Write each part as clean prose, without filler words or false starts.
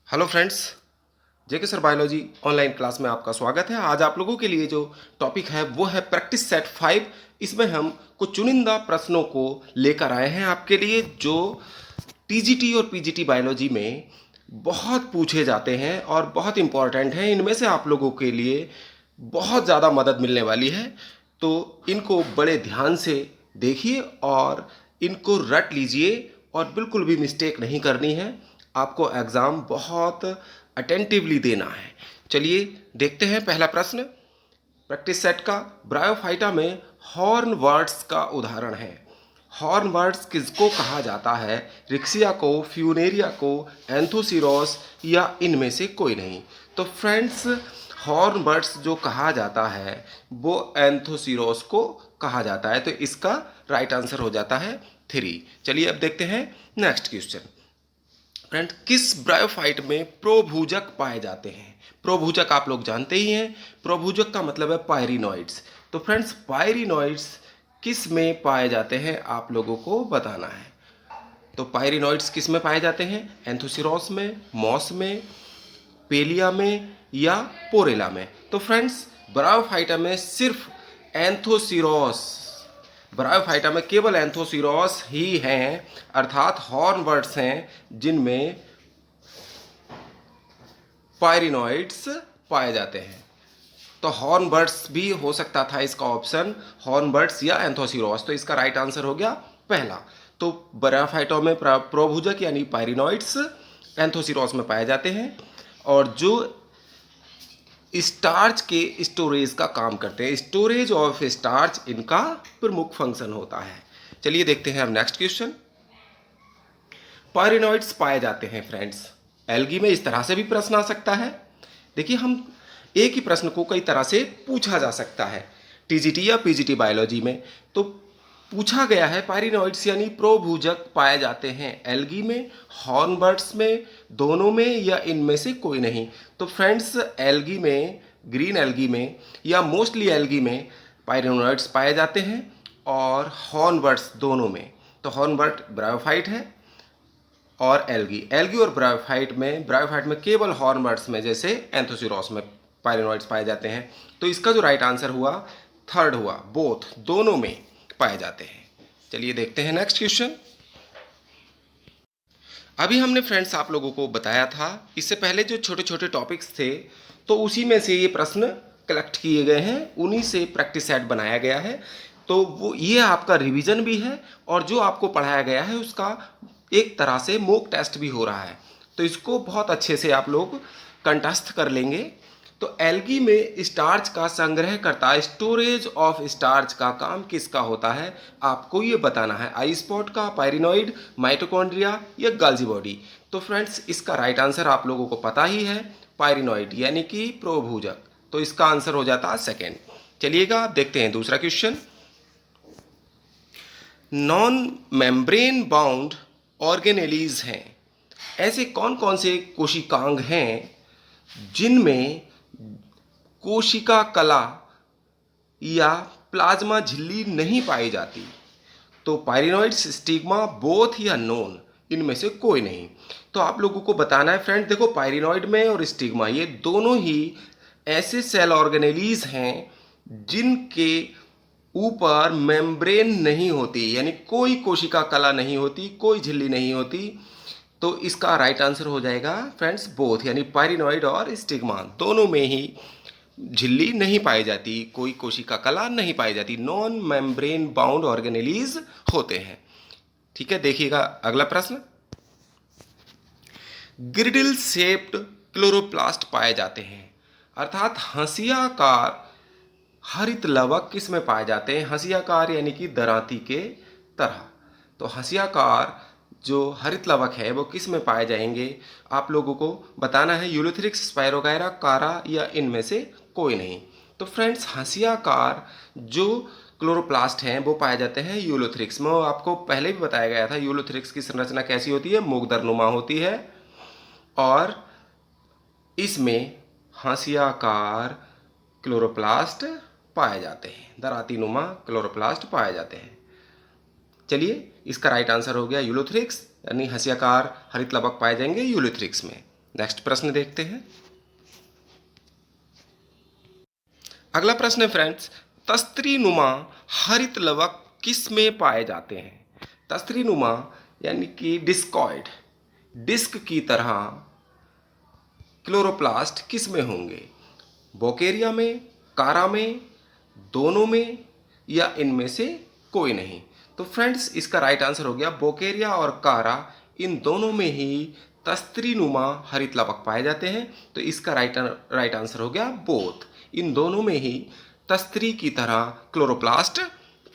Hello friends, जेके sir biology online class में आपका स्वागत है। आज आप लोगों के लिए जो टॉपिक है वो है प्रैक्टिस सेट 5। इसमें हम कुछ चुनिंदा प्रश्नों को लेकर आए हैं आपके लिए, जो टीजीटी और पीजीटी बायोलॉजी में बहुत पूछे जाते हैं और बहुत इंपॉर्टेंट हैं। इनमें से आप लोगों के लिए बहुत ज़्यादा मदद मिलने वाली है, तो इनको बड़े ध्यान से देखिए और इनको रट लीजिए और बिल्कुल भी मिस्टेक नहीं करनी है। आपको एग्ज़ाम बहुत अटेंटिवली देना है। चलिए देखते हैं पहला प्रश्न प्रैक्टिस सेट का। ब्रायोफाइटा में हॉर्न वर्ड्स का उदाहरण है। हॉर्न वर्ड्स किसको कहा जाता है? रिक्सिया को, फ्यूनेरिया को, एंथोसिरोस या इनमें से कोई नहीं? तो फ्रेंड्स, हॉर्न बर्ड्स जो कहा जाता है वो एंथोसिरोस को कहा जाता है, तो इसका राइट आंसर हो जाता है 3। चलिए अब देखते हैं नेक्स्ट क्वेश्चन। फ्रेंड, किस ब्रायोफाइट में प्रोभूजक पाए जाते हैं? प्रोभूजक आप लोग जानते ही हैं। प्रोभूजक का मतलब है पायरिनॉइड्स। तो फ्रेंड्स, पायरिनॉइड्स किस में पाए जाते हैं आप लोगों को बताना है। तो पायरिनॉइड्स किस में पाए जाते हैं? एंथोसिरोस में, मॉस में, पेलिया में या पोरेला में? तो फ्रेंड्स, ब्रायोफाइटा में सिर्फ एंथोसिरोस, ब्रायोफाइटा में केवल एंथोसिरोस ही हैं, अर्थात हॉर्नवर्ड्स हैं जिनमें पायरिनॉइड्स पाए जाते हैं। तो हॉर्नबर्ड्स भी हो सकता था इसका ऑप्शन, हॉर्नबर्ड्स या एंथोसिरोस। तो इसका राइट आंसर हो गया पहला। तो ब्रायोफाइटों में प्रोभूजक यानी पायरिनॉइड्स एंथोसिरोस में पाए जाते हैं और जो स्टार्च के स्टोरेज का काम करते हैं। स्टोरेज ऑफ स्टार्च इनका प्रमुख फंक्शन होता है। चलिए देखते हैं अब नेक्स्ट क्वेश्चन। पायरिनॉइड्स पाए जाते हैं फ्रेंड्स एल्गी में। इस तरह से भी प्रश्न आ सकता है। देखिए, हम एक ही प्रश्न को कई तरह से पूछा जा सकता है टीजीटी या पीजीटी बायोलॉजी में। तो पूछा गया है पायरिनॉइड्स यानी प्रोभूजक पाए जाते हैं एल्गी में, हॉर्नबर्ड्स में, दोनों में या इनमें से कोई नहीं? तो फ्रेंड्स, एल्गी में, ग्रीन एल्गी में या मोस्टली एल्गी में पायरिनॉइड्स पाए जाते हैं और हॉर्नबर्ड्स दोनों में। तो हॉर्नबर्ड ब्रायोफाइट है और एल्गी, एल्गी और ब्रायोफाइट में केवल हॉर्नबर्ड्स में जैसे एंथोसिरोस में पायरिनॉइड्स पाए जाते हैं। तो इसका जो राइट आंसर हुआ थर्ड हुआ, बोथ, दोनों में पाए जाते हैं। चलिए देखते हैं नेक्स्ट क्वेश्चन। अभी हमने फ्रेंड्स आप लोगों को बताया था इससे पहले जो छोटे छोटे टॉपिक्स थे, तो उसी में से ये प्रश्न कलेक्ट किए गए हैं, उन्हीं से प्रैक्टिस सेट बनाया गया है। तो वो ये आपका रिवीजन भी है और जो आपको पढ़ाया गया है उसका एक तरह से मॉक टेस्ट भी हो रहा है। तो इसको बहुत अच्छे से आप लोग कंठस्थ कर लेंगे। तो एल्गी में स्टार्च का संग्रह करता, स्टोरेज ऑफ स्टार्च का काम किसका होता है? आपको ये बताना है। आई स्पॉट का, पायरिनॉइड, माइटोकॉन्ड्रिया या गाल्जी बॉडी? तो फ्रेंड्स, इसका राइट आंसर आप लोगों को पता ही है, पायरिनॉइड यानी कि प्रोभूजक। तो इसका आंसर हो जाता है सेकेंड। चलिएगा आप देखते हैं दूसरा question. Non membrane bound organelles हैं। ऐसे कौन कौन से कोशिकांग हैं जिनमें कोशिका कला या प्लाज्मा झिल्ली नहीं पाई जाती? तो पायरिनॉइड्स, स्टिग्मा, बोथ या नोन, इनमें से कोई नहीं? तो आप लोगों को बताना है फ्रेंड, देखो पायरिनॉइड में और स्टिग्मा ये दोनों ही ऐसे सेल ऑर्गेनेलीज हैं जिनके ऊपर मेम्ब्रेन नहीं होती, यानी कोई कोशिका कला नहीं होती, कोई झिल्ली नहीं होती। तो इसका राइट आंसर हो जाएगा फ्रेंड्स बोथ, यानी पायरिनॉइड और स्टिग्मा दोनों में ही झिल्ली नहीं पाई जाती, कोई कोशिका कला नहीं पाई जाती, नॉन मेम्ब्रेन बाउंड ऑर्गेनेलीज होते हैं। ठीक है, देखिएगा अगला प्रश्न। ग्रिडल शेप्ड क्लोरोप्लास्ट पाए जाते हैं, अर्थात हंसियाकार हरित लवक किस में पाए जाते हैं? हंसियाकार यानी कि दरांती के तरह। तो हंसियाकार जो हरित लवक है वो किस में पाए जाएंगे? आप लोगों को बताना है, यूलोथ्रिक्स, स्पायरोगायरा, कारा या इनमें से कोई नहीं? तो फ्रेंड्स, हंसियाकार जो क्लोरोप्लास्ट हैं वो पाए जाते हैं यूलोथ्रिक्स में। आपको पहले भी बताया गया था यूलोथ्रिक्स की संरचना कैसी होती है, मुग्दरनुमा होती है और इसमें हंसियाकार क्लोरोप्लास्ट पाए जाते हैं, दराती नुमा क्लोरोप्लास्ट पाए जाते हैं। चलिए, इसका राइट आंसर हो गया यूलोथ्रिक्स, यानी हंसियाकार हरित लवक पाए जाएंगे यूलोथ्रिक्स में। नेक्स्ट प्रश्न देखते हैं। अगला प्रश्न है फ्रेंड्स, तस्त्रीनुमा हरित लवक किस में पाए जाते हैं? तस्त्रीनुमा यानी कि डिस्कॉइड, डिस्क की तरह क्लोरोप्लास्ट किस में होंगे? बोकेरिया में, कारा में, दोनों में, या इनमें से कोई नहीं? तो फ्रेंड्स इसका राइट आंसर हो गया बोकेरिया और कारा, इन दोनों में ही तस्त्रीनुमा हरित लवक पाए जाते हैं। तो इसका राइट आंसर हो गया बोथ, इन दोनों में ही तस्त्री की तरह क्लोरोप्लास्ट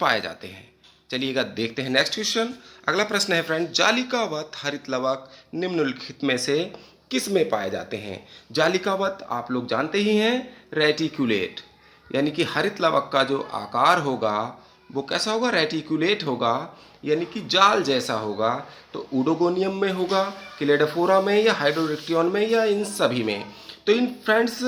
पाए जाते हैं। चलिएगा देखते हैं नेक्स्ट क्वेश्चन। अगला प्रश्न है फ्रेंड, जालिकावत हरित लवक निम्नलिखित में से किस में पाए जाते हैं? जालिकावत आप लोग जानते ही हैं, रेटिक्यूलेट, यानी कि हरित लवक का जो आकार होगा वो कैसा होगा? रेटिक्यूलेट होगा, यानी कि जाल जैसा होगा। तो ऊडोगोनियम में होगा, क्लेडोफोरा में, या हाइड्रोडिक्टियन में, या इन सभी में? तो इन फ्रेंड्स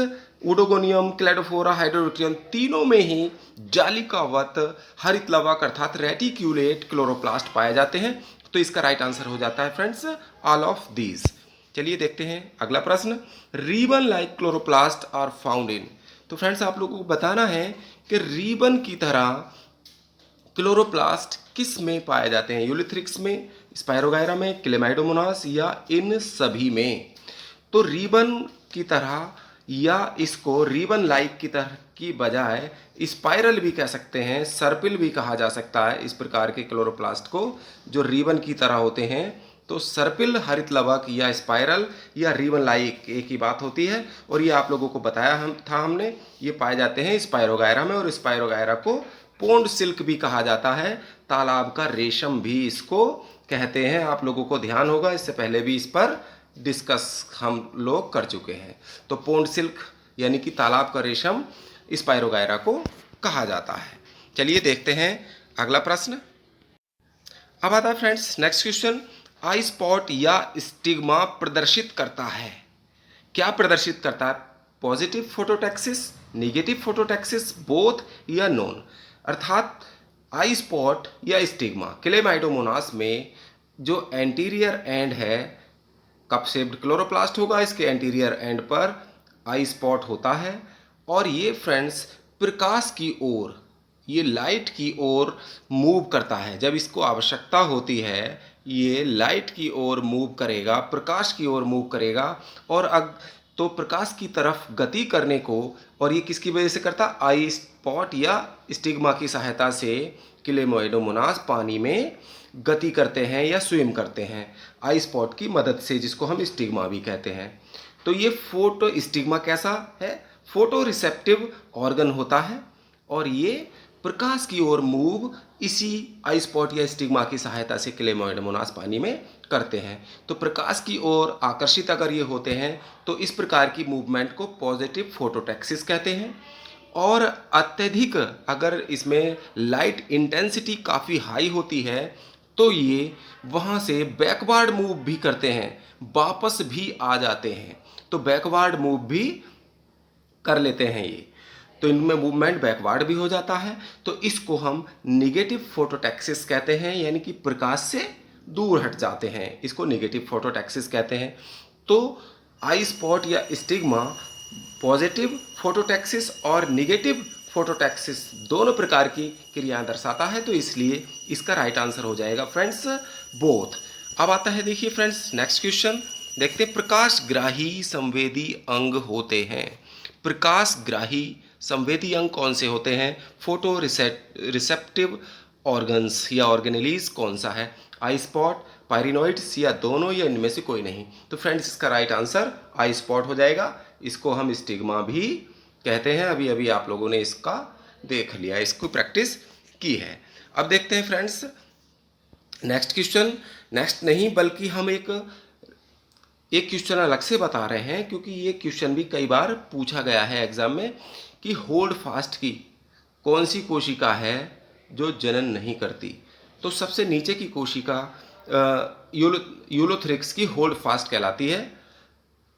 ऊडोगोनियम, क्लेडोफोरा, हाइड्रोडिक्टियन तीनों में ही जालिकावत हरित लवक अर्थात रेटिक्यूलेट क्लोरोप्लास्ट पाए जाते हैं। तो इसका राइट आंसर हो जाता है फ्रेंड्स ऑल ऑफ दीज। चलिए देखते हैं अगला प्रश्न, ribbon like chloroplast are found in. तो फ्रेंड्स आप लोगों को बताना है कि रिबन की तरह क्लोरोप्लास्ट किस में पाए जाते हैं? यूलिथ्रिक्स में, स्पायरोगायरा में, क्लेमाइडोमोनास, या इन सभी में? तो रिबन की तरह, या इसको रिबन लाइक की तरह की बजाय स्पाइरल भी कह सकते हैं, सर्पिल भी कहा जा सकता है इस प्रकार के क्लोरोप्लास्ट को जो रिबन की तरह होते हैं। तो सर्पिल हरित लवक या स्पाइरल या रिबन लाइक एक ही बात होती है, और ये आप लोगों को बताया हमने, ये पाए जाते हैं स्पायरोगायरा में, और स्पायरोगायरा को पोंड सिल्क भी कहा जाता है, तालाब का रेशम भी इसको कहते हैं। आप लोगों को ध्यान होगा, इससे पहले भी इस पर डिस्कस हम लोग कर चुके हैं। तो पोंड सिल्क यानी कि तालाब का रेशम स्पायरोगायरा को कहा जाता है। चलिए देखते हैं अगला प्रश्न। अब आता है फ्रेंड्स नेक्स्ट क्वेश्चन, आई स्पॉट या स्टिग्मा प्रदर्शित करता है? क्या प्रदर्शित करता है? पॉजिटिव फोटोटैक्सिस, नेगेटिव फोटोटैक्सिस, बोथ, या नॉन? अर्थात आई स्पॉट या स्टिग्मा क्लेमाइडोमोनास में जो एंटीरियर एंड है, कप शेप्ड क्लोरोप्लास्ट होगा, इसके एंटीरियर एंड पर आई स्पॉट होता है, और ये फ्रेंड्स प्रकाश की ओर, ये लाइट की ओर मूव करता है। जब इसको आवश्यकता होती है ये लाइट की ओर मूव करेगा, प्रकाश की ओर मूव करेगा, और तो प्रकाश की तरफ गति करने को, और ये किसकी वजह से करता? आई स्पॉट या स्टिग्मा की सहायता से क्लेमाइडोमोनास पानी में गति करते हैं या स्विम करते हैं आई स्पॉट की मदद से, जिसको हम स्टिग्मा भी कहते हैं। तो ये फोटो स्टिग्मा कैसा है? फोटो रिसेप्टिव ऑर्गन होता है, और ये प्रकाश की ओर मूव इसी आई स्पॉट या स्टिग्मा की सहायता से क्लेमाइडोमोनास पानी में करते हैं। तो प्रकाश की ओर आकर्षित अगर ये होते हैं तो इस प्रकार की मूवमेंट को पॉजिटिव फोटोटैक्सिस कहते हैं। और अत्यधिक अगर इसमें लाइट इंटेंसिटी काफ़ी हाई होती है तो ये वहाँ से बैकवर्ड मूव भी करते हैं, वापस भी आ जाते हैं। तो बैकवर्ड मूव भी कर लेते हैं ये, तो इनमें मूवमेंट बैकवर्ड भी हो जाता है। तो इसको हम निगेटिव फोटोटैक्सिस कहते हैं, यानी कि प्रकाश से दूर हट जाते हैं, इसको निगेटिव फोटोटैक्सिस कहते हैं। तो आई स्पॉट या स्टिग्मा पॉजिटिव फोटोटैक्सिस और निगेटिव फोटोटैक्सिस दोनों प्रकार की क्रियाएं दर्शाता है, तो इसलिए इसका राइट आंसर हो जाएगा फ्रेंड्स बोथ। अब आता है देखिए फ्रेंड्स नेक्स्ट क्वेश्चन, देखते हैं प्रकाशग्राही संवेदी अंग होते हैं। प्रकाशग्राही संवेदी अंग कौन से होते हैं? फोटो रिसेप्टिव ऑर्गन्स या ऑर्गेनेलीज कौन सा है? आई स्पॉट, पायरिनोइड्स, या दोनों, या इनमें से कोई नहीं? तो फ्रेंड्स इसका राइट आंसर आई स्पॉट हो जाएगा। इसको हम स्टिग्मा भी कहते हैं, अभी अभी आप लोगों ने इसका देख लिया, इसको प्रैक्टिस की है। अब देखते हैं फ्रेंड्स नेक्स्ट क्वेश्चन। नेक्स्ट नहीं बल्कि हम एक क्वेश्चन अलग से बता रहे हैं, क्योंकि ये क्वेश्चन भी कई बार पूछा गया है एग्जाम में कि होल्ड फास्ट की कौन सी कोशिका है जो जनन नहीं करती? तो सबसे नीचे की कोशिका यूलोथ्रिक्स की होल्ड फास्ट कहलाती है,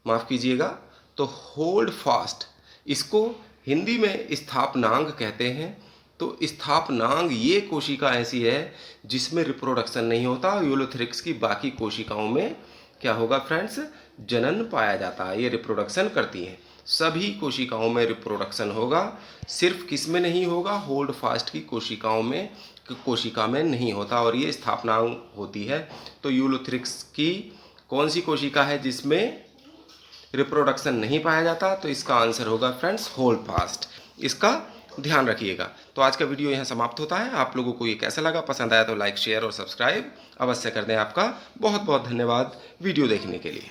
माफ़ कीजिएगा। तो होल्ड फास्ट, इसको हिंदी में स्थापनांग कहते हैं। तो स्थापनांग ये कोशिका ऐसी है जिसमें रिप्रोडक्शन नहीं होता। यूलोथ्रिक्स की बाकी कोशिकाओं में क्या होगा फ्रेंड्स? जनन पाया जाता है, ये रिप्रोडक्शन करती हैं। सभी कोशिकाओं में रिप्रोडक्शन होगा, सिर्फ किस में नहीं होगा, होल्ड फास्ट की कोशिका में नहीं होता, और ये स्थापना होती है। तो यूलोथ्रिक्स की कौन सी कोशिका है जिसमें रिप्रोडक्शन नहीं पाया जाता? तो इसका आंसर होगा फ्रेंड्स होल्ड फास्ट। इसका ध्यान रखिएगा। तो आज का वीडियो यहाँ समाप्त होता है। आप लोगों को ये कैसा लगा? पसंद आया तो लाइक, शेयर और सब्सक्राइब अवश्य कर दें। आपका बहुत बहुत धन्यवाद वीडियो देखने के लिए।